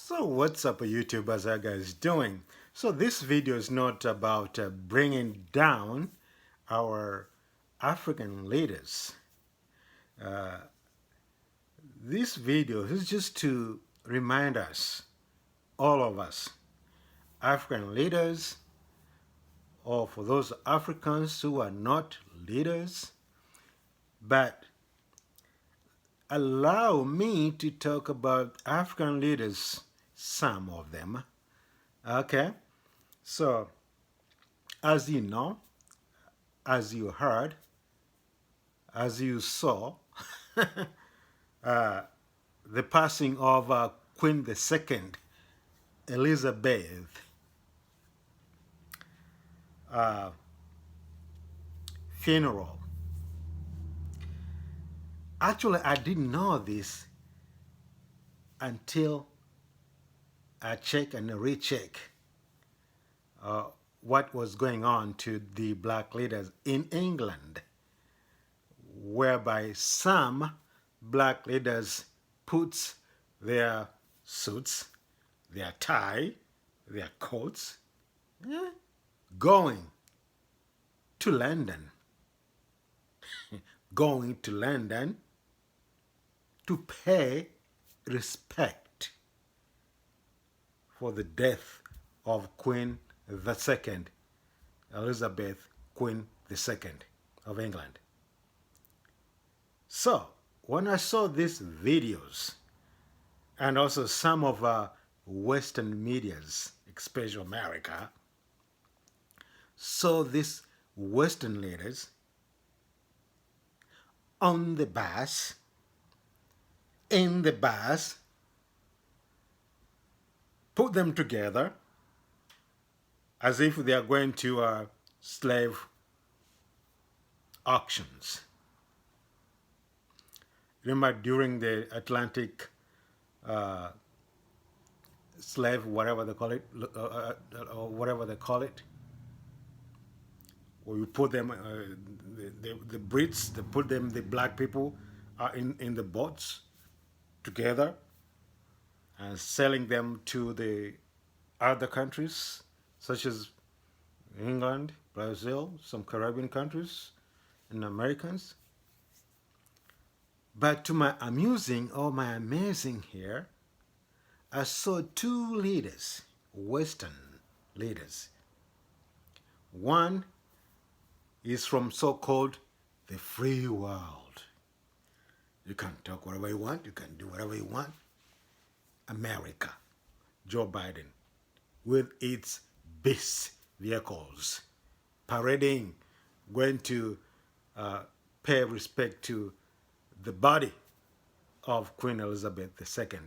So what's up YouTubers, how guys doing? So this video is not about bringing down our African leaders. This video is just to remind us, all of us, African leaders, or for those Africans who are not leaders, but allow me to talk about African leaders, some of them. Okay, so as you know, as you heard, as you saw, the passing of Queen II, Elizabeth, funeral. Actually, I didn't know this until I check and recheck what was going on to the black leaders in England, whereby some black leaders puts their suits, their tie, their coats, going to London, going to London to pay respect for the death of Queen II, Elizabeth, Queen II of England. So when I saw these videos, and also some of Western medias, especially America, saw these Western leaders on the bus, in the bus, put them together as if they are going to slave auctions. Remember during the Atlantic slave, whatever they call it, or whatever they call it, where you put them, the Brits, they put them, the black people, in the boats together and selling them to the other countries, such as England, Brazil, some Caribbean countries, and Americans. But to my amusing or my amazing here, I saw two leaders, Western leaders. One is from so-called the free world. You can talk whatever you want, you can do whatever you want. America, Joe Biden, with its beast vehicles, parading, going to pay respect to the body of Queen Elizabeth II.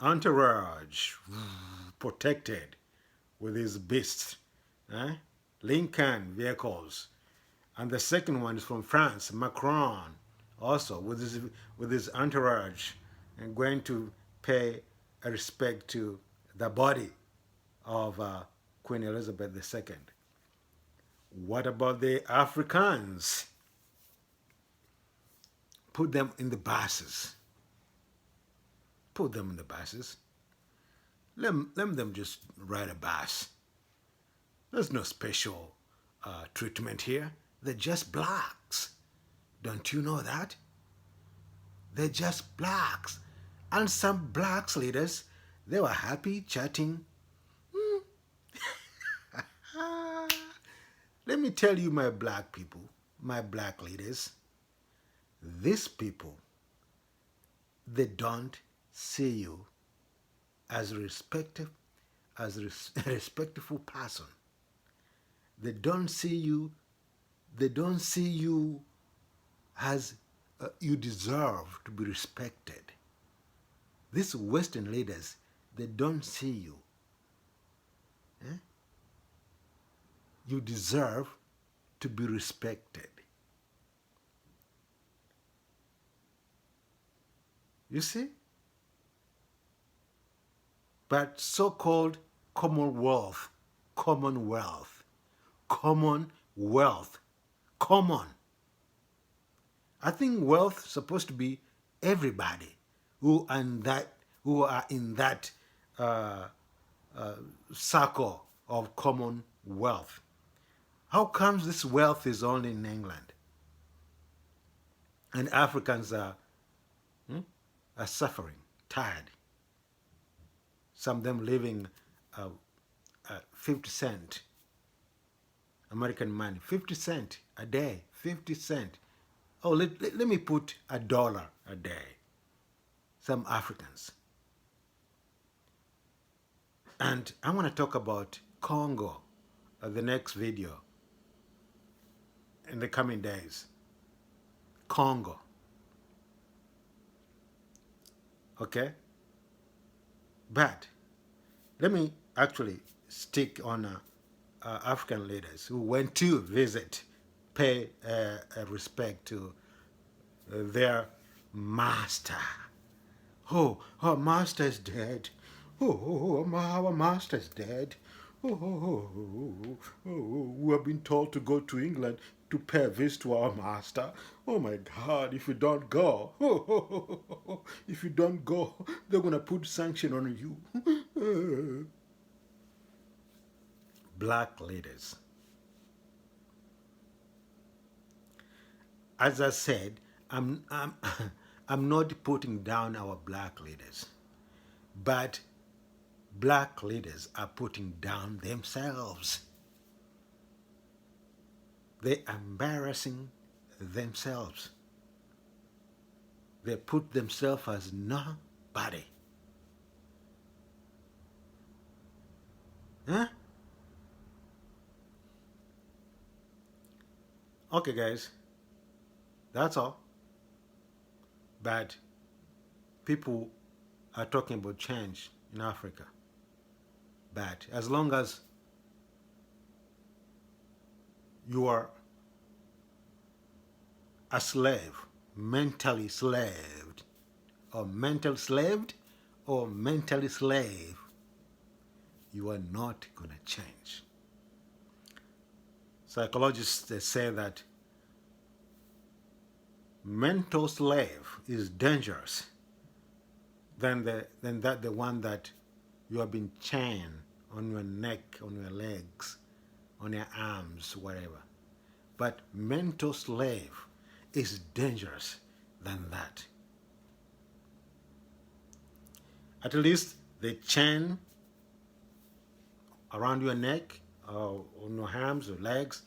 Entourage, protected with his beasts, Lincoln vehicles. And the second one is from France, Macron, also with his entourage, and going to pay a respect to the body of Queen Elizabeth II. What about the Africans? Put them in the buses. Put them in the buses. Let them just ride a bus. There's no special treatment here. They're just blacks. Don't you know that? They're just blacks. And some blacks leaders, they were happy chatting. Let me tell you, my black people, my black leaders, these people, they don't see you as a respectful person. They don't see you as you deserve to be respected. These Western leaders, they don't see you. You deserve to be respected. You see? But so-called commonwealth, common. I think wealth is supposed to be everybody who who are in that uh, circle of common wealth. How comes this wealth is only in England and Africans are suffering, tired? Some of them living 50 cent American money, 50 cent a day, 50 cent. Oh, let me put $1 a day. Some Africans. And I want to talk about Congo the next video in the coming days. Congo. Okay? But let me actually stick on African leaders who went to visit, pay respect to their master. Oh, our master is dead. Oh, our master is dead. We have been told to go to England to pay a visit to our master. Oh my God, if you don't go, if you don't go, they're going to put sanction on you. Black leaders. As I said, I'm not putting down our black leaders, but black leaders are putting down themselves. They're embarrassing themselves. They put themselves as nobody. Huh? Okay, guys. That's all. But people are talking about change in Africa. But as long as you are a slave, mentally slaved, or mental slaved, or mentally slave, you are not going to change. Psychologists, they say that mental slave is dangerous than the one that you have been chained on your neck, on your legs, on your arms, whatever. But mental slave is dangerous than that. At least the chain around your neck or on your arms or legs,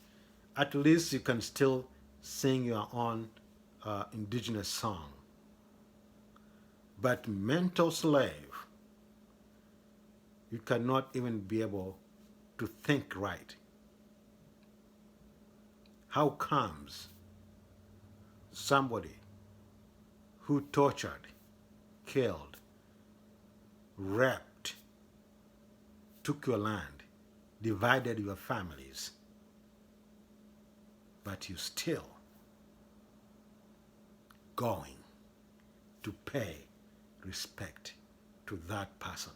at least you can still sing your own indigenous song. But mental slave, you cannot even be able to think right. How comes somebody who tortured, killed, raped, took your land, divided your families, but you still going to pay respect to that person?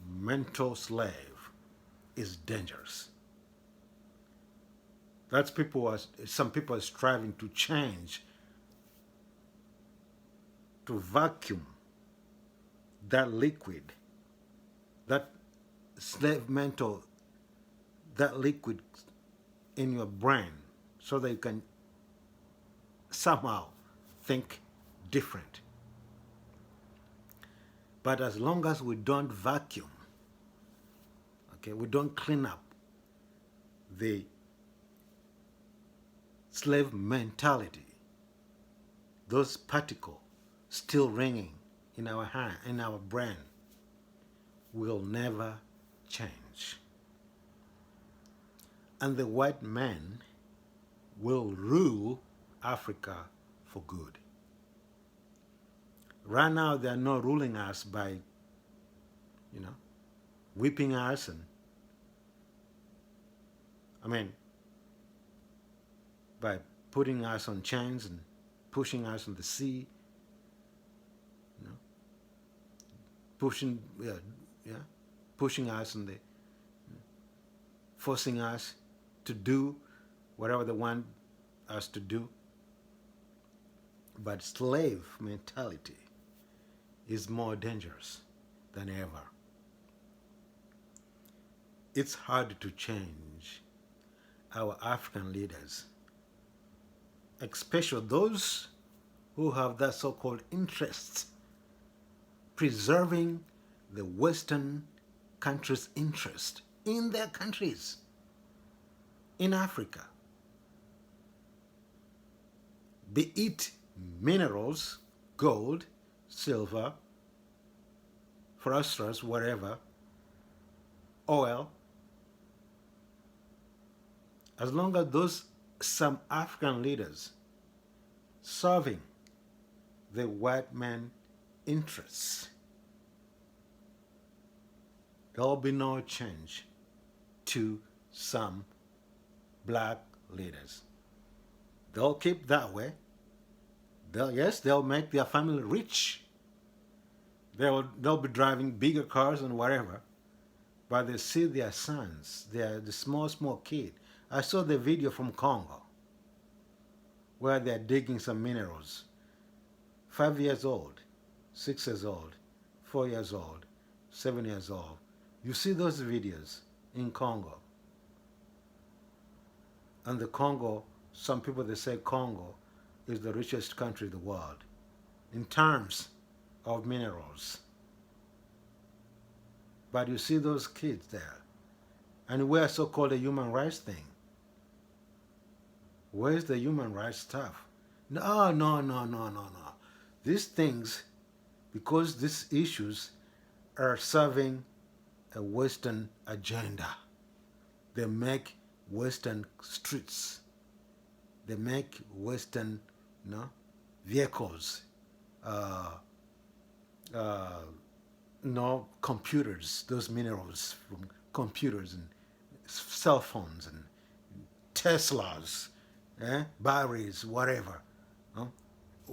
Mental slave is dangerous. That's some people are striving to change, to vacuum that liquid, that slave mental, that liquid in your brain so that you can somehow think different. But as long as we don't vacuum, okay, we don't clean up the slave mentality, those particles still ringing in our hand, in our brain, will never change. And the white man will rule Africa for good. Right now, they are not ruling us by, whipping us by putting us on chains and pushing us in the sea, pushing us in the, forcing us to do whatever they want us to do. But slave mentality is more dangerous than ever. It's hard to change our African leaders, especially those who have that so-called interest preserving the Western countries' interest in their countries, in Africa, be it minerals, gold, silver, phosphorus, whatever, oil, as long as those some African leaders serving the white man interests, there will be no change to some black leaders. They'll keep that way. They'll make their family rich. They'll be driving bigger cars and whatever. But they see their sons, the small kid. I saw the video from Congo where they're digging some minerals. 5 years old, 6 years old, 4 years old, 7 years old. You see those videos in Congo. And the Congo, some people they say Congo is the richest country in the world in terms of minerals. But you see those kids there. And we're so-called a human rights thing. Where's the human rights stuff? No. These things, because these issues are serving a Western agenda. They make Western streets. They make Western vehicles, computers, those minerals from computers and cell phones and Teslas, batteries, whatever.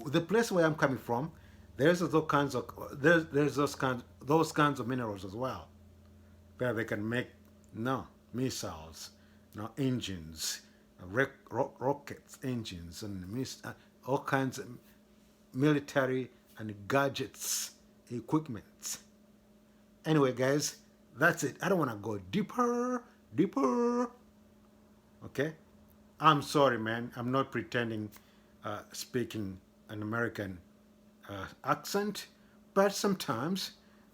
The place where I'm coming from, there's those kinds of minerals as well, where they can make missiles, engines, rockets, engines, and all kinds of military and gadgets, equipment. Anyway, guys, that's it. I don't want to go deeper. Okay? I'm sorry, man. I'm not pretending speaking an American accent, but sometimes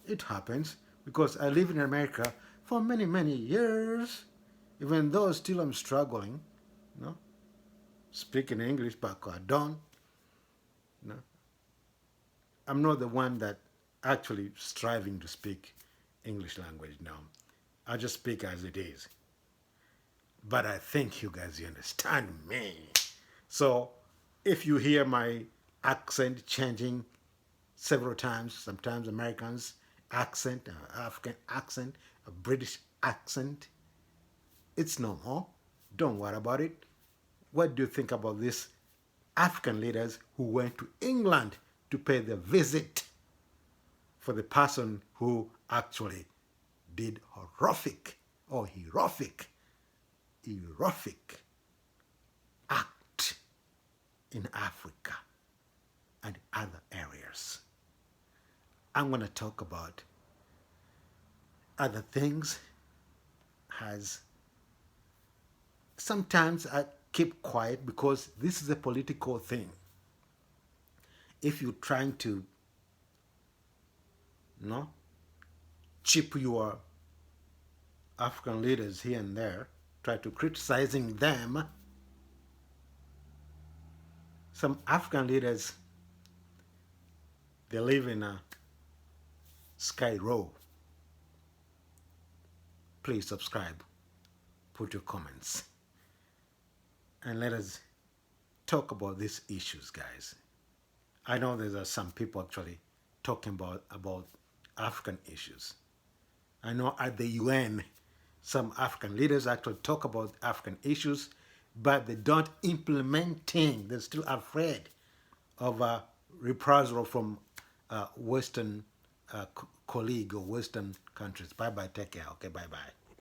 it happens because I live in America for many years, even though still I'm struggling, speaking English, but I don't. I'm not the one that actually striving to speak English language now. I just speak as it is. But I think you guys understand me. So if you hear my accent changing several times, sometimes Americans accent, African accent, a British accent, it's normal. Don't worry about it. What do you think about these African leaders who went to England to pay the visit for the person who actually did heroic act in Africa and other areas? I'm going to talk about other things as sometimes I keep quiet because this is a political thing. If you're trying to chip your African leaders here and there, try to criticizing them, some African leaders, they live in a sky row. Please subscribe, put your comments, and let us talk about these issues, guys. I know there's some people actually talking about African issues. I know at the UN, some African leaders actually talk about African issues, but they don't implementing. They're still afraid of a reprisal from Western colleague or Western countries. Bye-bye, take care. Okay, bye-bye.